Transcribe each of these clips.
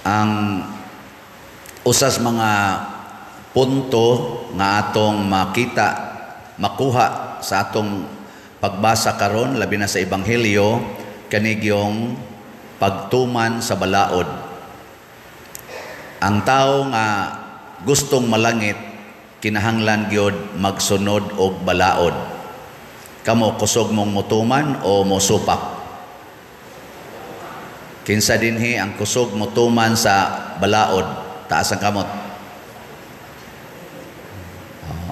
Ang usas mga punto nga atong makita, makuha sa atong pagbasa karon labi na sa Ebanghelyo kanig yung pagtuman sa balaod. Ang tao nga gustong malangit kinahanglan gyud magsunod og balaod. Kamo kusog mong mutuman o mosupak? Kinsa dinhi ang kusog mutuman sa balaod? Taas ang kamot.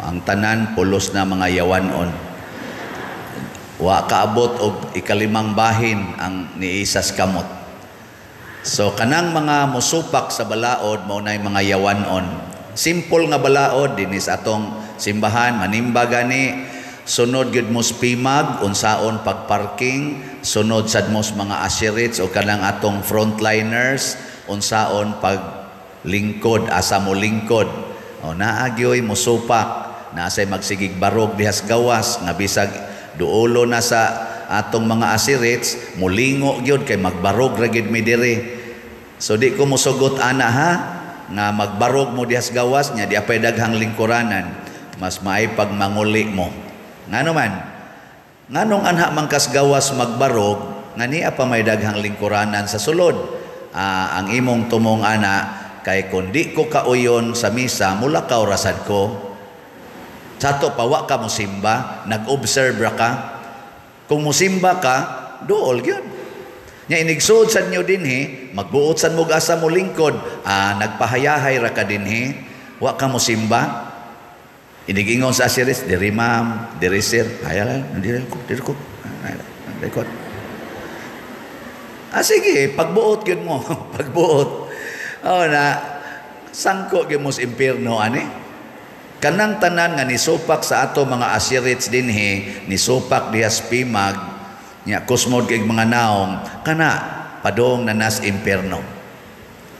Ang tanan pulos na mga yawanon. Wa kaabot og ikalimang bahin ang niisas kamot. So kanang mga musupak sa balaod mao nay mga yawanon. Simple nga balaod dinis atong simbahan manimba gani, sunod gyud mos pimag unsaon pagparking, sunod sad mos mga asherits o kanang atong frontliners unsaon paglingkod asa mo lingkod. O naagyoy musupak, nasay magsigig barog dihas gawas nga bisag duolo na sa atong mga asirits mulingo gyud kay magbarog ra gyud mi diri. So di ko mosugot ana ha nga magbarog mo dihas gawas nya di apay daghang lingkuranan, mas maay pag manguli mo. Ngano man nganong anha mangkas gawas magbarog nga niya pa may daghang lingkuranan sa sulod. Ang imong tumong ana kay kundi ko kauyon sa misa mulakaw rasad ko. Sato pawa ka musimba, nag-observe ra ka. Kung musimba ka, duol gyud. Nya inigsuod sad nyo dinhi, magbuot sad mo asa mo lingkod, nagpahayahay ra ka dinhi, wa ka musimba. Inigingon sa asiris, diri ma'am, diri sir, ayalan, diri ko. Rekod. Sige, pagbuot gyud mo, pagbuot. Na sangko gyud mo sa impierno ani. Kanang tanan nga nisupak sa ato mga asirits dinhi, nisupak dihas pimag, nya kusmod kay mga naong kana padong na nas impierno.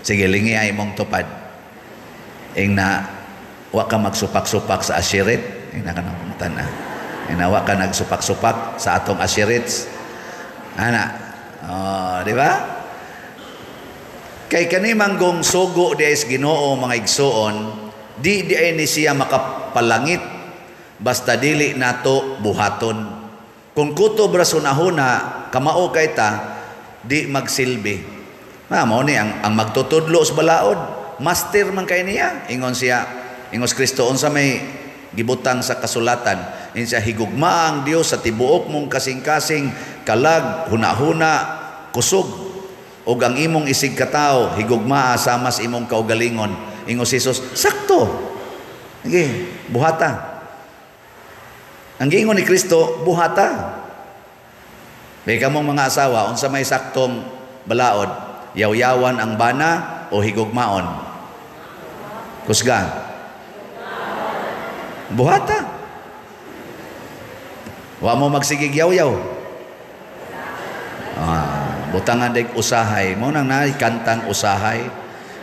Sige lingi ay mong tupad. Ing na wa ka magsupak-supak sa asirit, ing na kanang tanan. Ing na wa ka nagsupak-supak sa atong asirits. Ana. Di ba? Kay kani manggong sugo dies Ginoo mga igsoon, di ay ni siya makapalangit basta dili nato buhaton. Kung kutob ra sunahuna kamao kay ta di magsilbi. Mao ni ang magtutudlo sa balaod, master man kay niya. Ingon siya, ingos Kristo unsa may gibutang sa kasulatan. In siya higugma ang Dios sa tibuok mong kasing-kasing, kalag, huna-huna, kusog. Og ang imong isig katao higugma sa mas imong kaugalingon. Ingos Jesus, sakto. Okay, buhata. Ang giingon ni Kristo, buhata. May kamong mga asawa, unsa may saktong balaod, yaw-yawan ang bana o higugmaon? Kusga. Buhata. Wa mo magsigig yaw-yaw. Butangan dek usahay. Mo nang kantang usahay.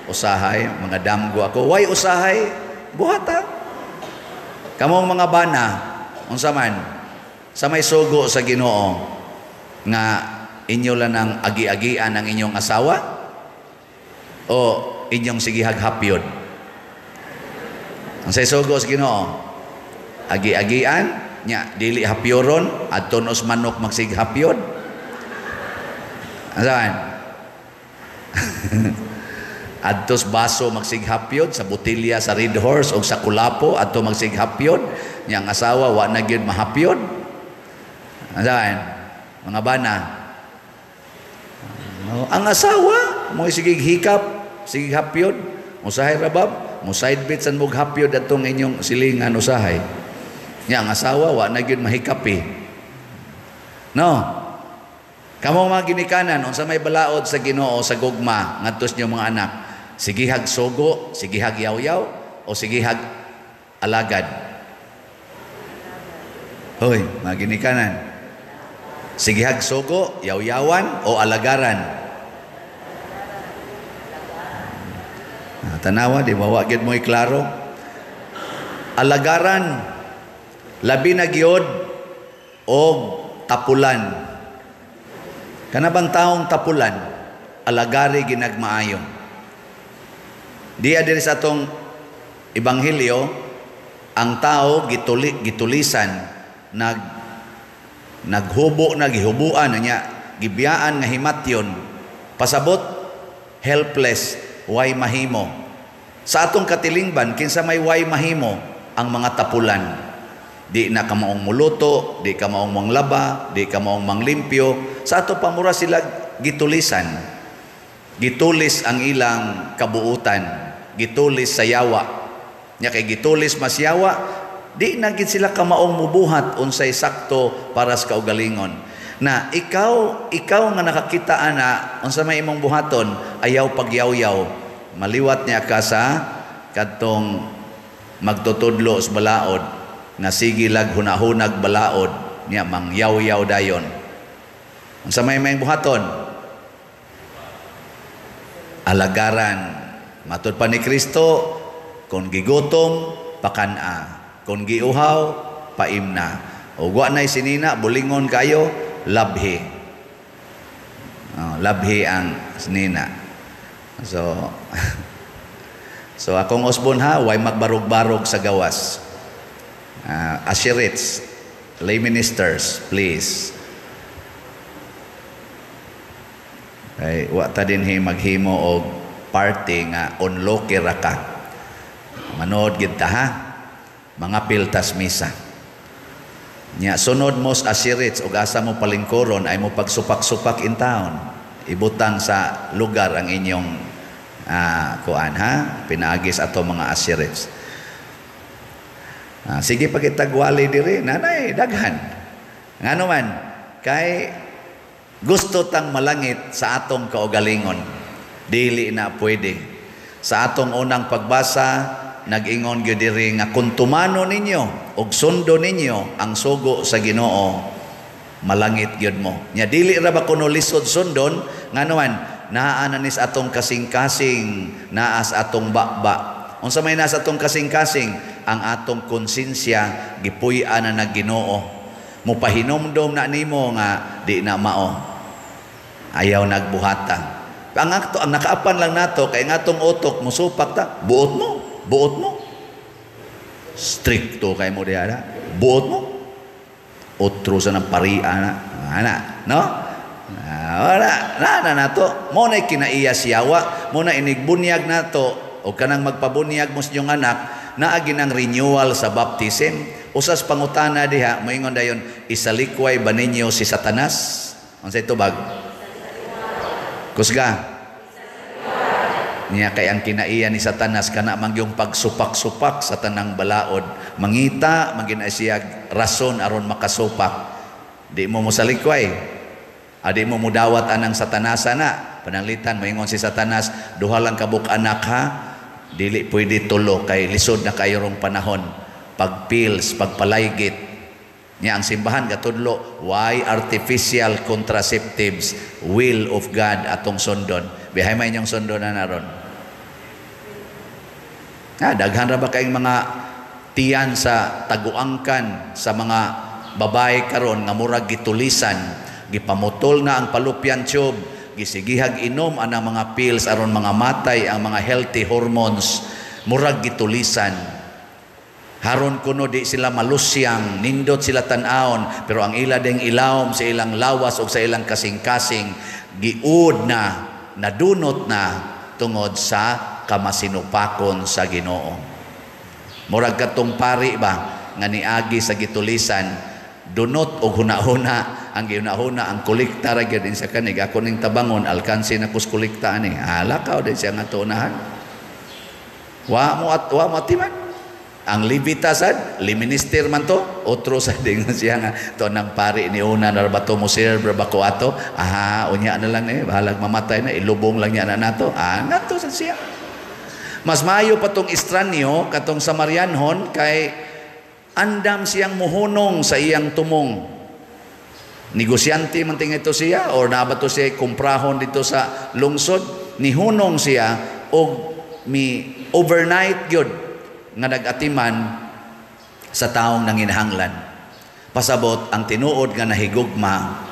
Usahay, mga damgo ako. Why usahay? Buhata. Kamong mga bana, unsa man, sa may sugo sa Ginoo, nga inyo lang ang agi-agian ang inyong asawa? O inyong sigihaghapyod? Ang sa sugo sa Ginoo, agi-agian, nya dili hapyoron, adton os manok magsighapyod? Unsa man? Adtos baso magsighapyod sa botilya sa Red Horse o sa Kulapo adto magsighapyod yang asawa wa na gyud mahapyod. Asan mga bana? Ang asawa mo sige hikap, sige hapyod, usahay rabab, mo side bit san mog hapyod atong inyong silingan usahay. Yang asawa wa na gyud mahikapi. No. Kamo mga ginikanan unsa may balaod sa Ginoo sa gugma ngadtos niyo mga anak? Sigihag sogo, sigihag yaw-yaw, o sigihag alagad? Hoy, mga ginikanan. Sigihag sogo, yaw-yawan, o alagaran? Tanawa, di ba? Wagid mo iklaro. Alagaran, labi na gyud, o tapulan. Kanabang taong tapulan, alagari ginagmaayo. Diya diri sa atong ebanghelyo, ang tao gitulisan, naghihubuan niya, gibiyaan nga himatyon, pasabot helpless, way mahimo. Sa atong katilingban, kinsa may way mahimo, ang mga tapulan. Di na ka maong muluto, di ka maong manglaba, di ka maong manglimpyo. Sa ato pamura sila gitulisan. Gitulis ang ilang kabuutan, gitulis sa yawa. Nya kay gitulis mas yawa, di na gid sila kamaong mubuhat unsay sakto para sa kaugalingon. Na ikaw nga nakakita ana unsa may imong buhaton, ayaw pagyaw-yaw. Maliwat niya ka sa kadtong magtutudlo sa balaod nga sigilag hunahunag balaod niya mangyaw-yaw dayon. Unsa may buhaton? Alagaran. Matud pa ni Kristo, kung gigutom, pakana. Kung giuhaw, paimna. O wa na'y sinina, bulingon kayo, labhi. Labhi ang sinina. So akong usbon ha, way magbarog-barog sa gawas. Asherites, lay ministers, please. Ay, wa ta din maghimo og party nga unloki ra ka. Manood gid ta ha. Mga piltas misa. Nya sunod mo sa Asherites ug asa mo palingkoron ay mo pagsupak-supak in town. Ibutang sa lugar ang inyong kuan ha, pinaagis ato mga Asherites. Sige pagitagwali diri, nanay daghan. Ngano man kay gusto tang malangit sa atong kaugalingon. Dili na pwede. Sa atong unang pagbasa, nag-ingon gyud diri nga kung tumano ninyo ug sundo ninyo ang sugo sa Ginoo, malangit gyud mo. Nya dili ra ba kuno lisod sundon nganuman naa na nis atong kasing-kasing, naa sa atong bakba. Unsa may nasa atong kasing-kasing, ang atong konsensya gipuy-an na nag Ginoo. Mupahinomdom na nimo nga di na mao. Ayaw nagbuhata. Ang nakaapan lang nato kay nga atong utok musupak ta, buot mo. Stricto kay mo diha, buot mo. Otro sa nang paria na, no? Wala na to. Mo na kinaiya siyawa, mo na inigbunyag nato o kanang magpabunyag mo sa inyong anak na aginang renewal sa baptism. Usas pangutana diha, moingon dayon, isalikway ba ninyo si Satanas? Unsay tubag? Kusga. Niya kay ang kinaiya ni Satanas kana man yung pagsupak-supak sa tanang balaod. Mangita magina siya rason aron makasupak. Di mo musalikway. Adi mo mudawat anang Satanasa na. Pananglitan moingon si Satanas, duha lang kabuk anak ha. Dili pwede tulo kay lisod na kayo rong panahon. Pagpills, pagpalaygit. Niya ang simbahan katudlo, why artificial contraceptives, will of God atong sundon. Bihay may inyong sundon na naron. Daghan ra ba kayong mga tiyan sa taguangkan sa mga babae karon nga murag gitulisan, gipamutol na ang fallopian tube, gisigihag inom anang mga pills aron mga matay ang mga healthy hormones, murag gitulisan. Haron kuno di sila malusyang, nindot sila tan-aon, pero ang ila ding ilawom sa ilang lawas o sa ilang kasing-kasing, giud na, nadunot na tungod sa kamasinupakon sa Ginoo. Murag katong pari ba, nga niagi sa gitulisan, dunot o hunahuna, ang ginahuna, ang kolekta ra gyud sa kanig, ako ning tabangon, alkansi na kus kolekta ani, halakaw din siya nga tunahan. Wa mo atiman. Ang libitasan, liminister man to, otro sa ding siya nga, to nang pari ni una na ba to mo serve ba ko ato, unya na lang bahalag mamatay na, ilubong lang niya na nato, nato sa siya. Mas mayo pa tong estranyo, katong Samarianhon, kay andam siyang muhunong sa iyang tumong. Negosyante man ting ito siya, or nabato siya kumprahon dito sa lungsod, nihunong siya, o mi overnight yun, nga nagatiman sa taong nanginahanglan. Pasabot ang tinuod nga nahigugma,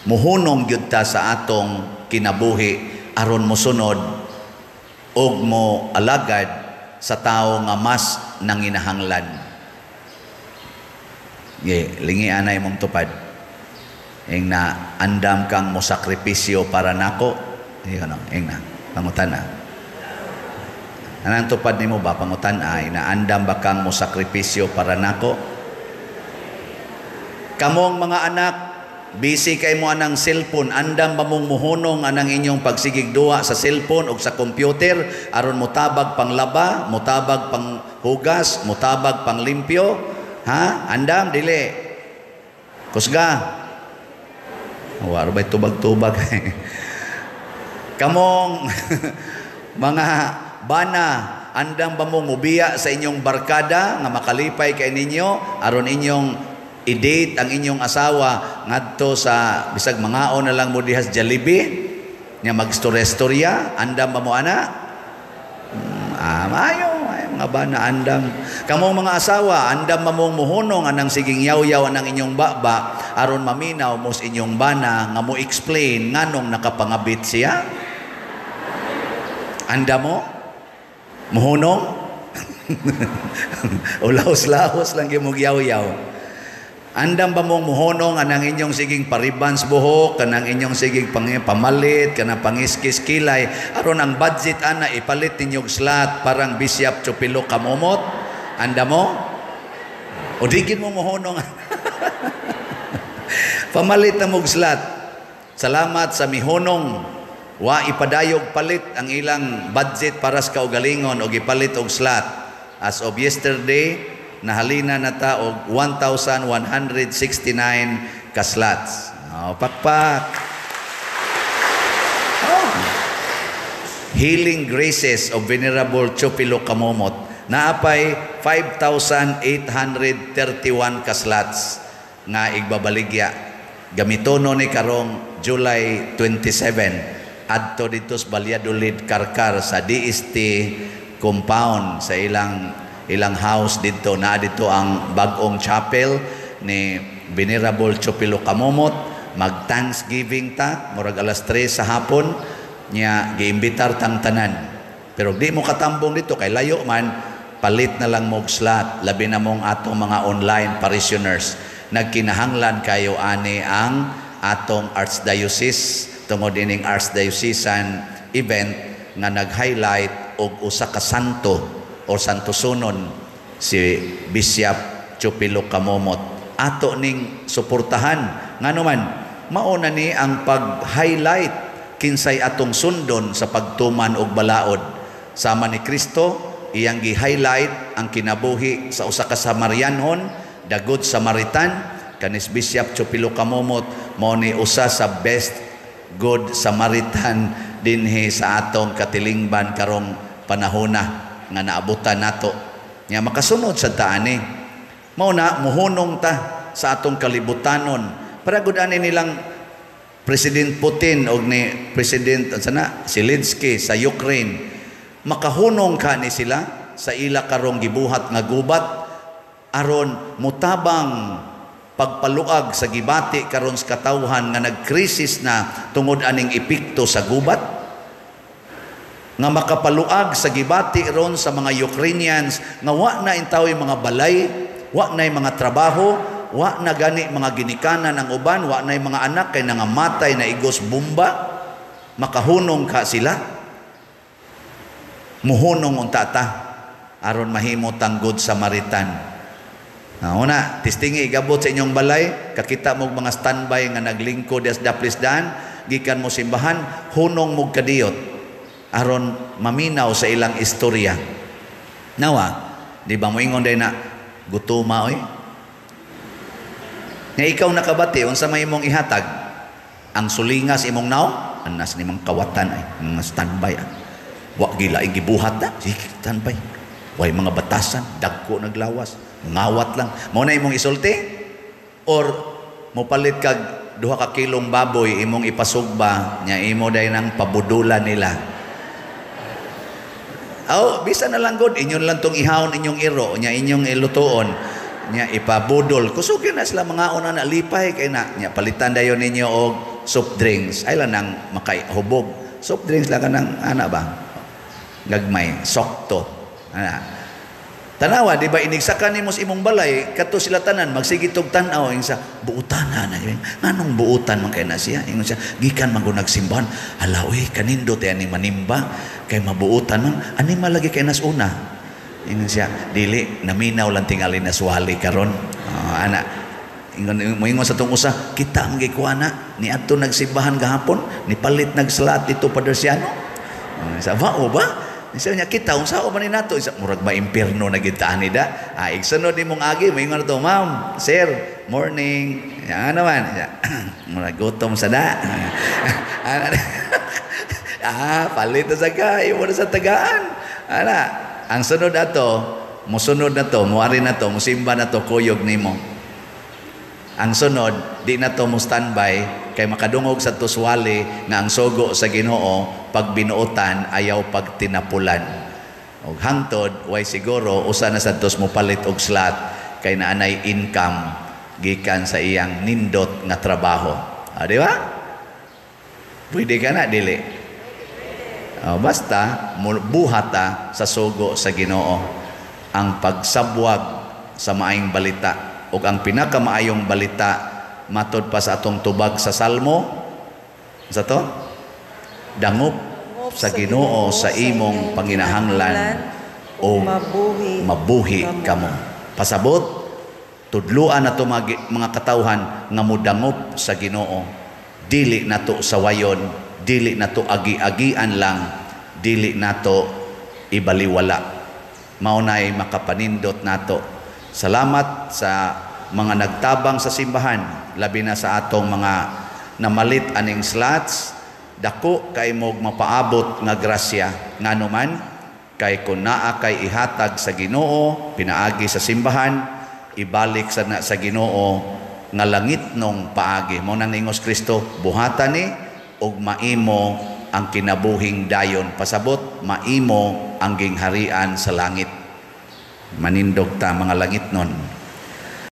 muhunong gyud ta sa atong kinabuhi aron mosunod og mo alagad sa tao nga mas nanginahanglan. Lingi anay mong tupad. Ing na andam kang mo sakripisyo para nako. Ing na pangutan na. Anang tupad nimo ba pangutan ay na andam ba kang mo sakripisyo para nako? Kamong mga anak, busy kay mo anang cellphone, andam ba mong muhunong anang inyong pagsigigduwa sa cellphone o sa computer aron mutabag panglaba, mutabag pang hugas, mutabag pang limpyo? Ha? Andam dili. Kusga. Wala ba tubag-tubag? Kamong mga bana, andam ba mong mubiya sa inyong barkada nga makalipay kay ninyo aron inyong i-date ang inyong asawa ngadto sa bisag mangaon na lang mo dihas Jollibee nga magstorya-storya? Andam ba mo ana? Mayo mga bana andam. Kamong mga asawa, andam ba mong muhunong anang siging yaw-yaw anang inyong baba aron maminaw mo sa inyong bana nga mo explain nganong nakapangabit siya? Andam mo? Muhunong? Ulaos-laos lang yung yaw-yaw. Andam ba mong muhunong anang inyong siging paribans buhok, kanang inyong siging pamalit, kanang pangiskis kilay, aron ang budget ana ipalit ninyong slot parang Bishop Chupilo Kamomot? Andam mo? O digin mo muhunong? Pamalit na mong slot. Salamat sa mihunong. Wa ipadayog palit ang ilang budget para sa kaugalingon o ipalit og slot. As of yesterday, nahalina na ta og 1,169 ka slots. Pakpak. Healing Graces of Venerable Chupilo Kamomot. Naapay 5,831 ka slots nga igbabaligya. Gamitono ni karong July 27. Adto dito sa Valladolid, Karkar sa DST compound sa ilang house dito. Na dito ang bagong chapel ni Venerable Chupilo Kamomot. Mag Thanksgiving ta murag alas 3 sa hapon nya giimbitar tang tanan. Pero di mo katambong dito kay layo man, palit na lang mo slot, labi na mong atong mga online parishioners. Nagkinahanglan kayo ani ang atong archdiocese tungod ining archdiocesan event nga nag-highlight og usa ka santo o santosunon si Bishop Chupilo Kamomot. Ato ning suportahan nganuman mauna ni ang pag-highlight kinsay atong sundon sa pagtuman og balaod. Sama ni Kristo iyang gi-highlight ang kinabuhi sa usa ka Samarianhon, the Good Samaritan. Kanis Bishop Chupilo Kamomot mao ni usa sa best Good Samaritan dinhi sa atong katilingban karong panahona nga naabutan nato. Nya makasunod sa taani. Mao na muhunong ta sa atong kalibutanon para gud ani nilang President Putin og ni President Zelensky sa Ukraine. Makahunong ka ni sila sa ila karong gibuhat nga gubat aron mutabang pagpaluag sa gibati karon sa katawhan nga nagkrisis na tungod aning epekto sa gubat, nga makapaluag sa gibati ron sa mga Ukrainians nga wa na intawi mga balay, wa na mga trabaho, wa na gani mga ginikanan ang uban, wa na mga anak kay nangamatay na igos bomba. Makahunong ka sila, muhunong unta ta aron mahimo tang Good Samaritan. Una, tistingi igabot sa inyong balay, kakita mo mga standby nga naglingkod as daplisdan, gikan mo simbahan, hunong mo kadiyot aron maminaw sa ilang istorya. Nawa, di ba mo ingon day na gutuma oy? Nga ikaw nakabati, unsa may imong ihatag? Ang sulingas imong naw, anas ni mga kawatan ay, mga standby. Wa gila gibuhat na, sige standby. Way mga batasan, dagko naglawas. Ngawat lang. Mao na imong isulti? Or mopalit kag 2 ka kilong baboy imong ipasugba nya imo day nang pabudulan nila. Bisa na lang god inyon lang tong ihawon inyong iro nya inyong ilutoon nya ipabudol. Kusugin na sila mga una na lipay kay na nya palitan dayon ninyo og soft drinks. Ay lang nang makahubog. Soft drinks lang kanang ana ba? gagmay sokto ana. Tanawa, di ba inigsakan ni mos imong balay, kato sila tanan, magsigitog tanaw, yung sa buutan na, nganong buutan man kay na siya, yung siya, gikan man kung nagsimbahan, hala, uy, kanindo tayo ni manimba, kay mabuutan man, ani malagi kay nas una, yung siya, dili, naminaw lang tingali na suwali karon, ana, ingon sa itong usa, kita ang gikuana, ni ato nagsimbahan gahapon, ni palit nagsalat dito Padersiano, sa ba, o ba? Isa niya kita unsa o man ni nato isa murag ba impierno na gitaan nida igsunod nimong agi moingon to ma'am sir morning ya naman murag gutom sa da palit sa kay mo sa tagaan ana ang sunod ato musunod na to muari na to musimba na to kuyog nimo ang sunod di na to mo standby kay makadungog sa tuswali nga ang sugo sa Ginoo pag binuotan ayaw pag tinapulan og hangtod way siguro usa na sadtos mo palit og slot kay naanay income gikan sa iyang nindot nga trabaho di ba pwede ka na dili basta buhata sa sugo sa Ginoo ang pagsabwag sa maayong balita ug ang pinakamaayong balita matod pa sa atong tubag sa Salmo sa to dangop sa Ginoo sa imong panginahanglan o mabuhi kamo pasabot tudluan nato mga katawhan nga mudangop sa Ginoo dili nato sawayon dili nato agi-agian lang dili nato ibaliwala maunay makapanindot nato. Salamat sa mga nagtabang sa simbahan, labi na sa atong mga namalit aning slots, dako kay mog mapaabot nga grasya nganuman kay kun naa kay ihatag sa Ginoo pinaagi sa simbahan, ibalik sa Ginoo nga langit nung paagi. Mao nang ingos Kristo, buhatan ni og maimo ang kinabuhing dayon, pasabot maimo ang gingharian sa langit. Manindog ta mga langit nun.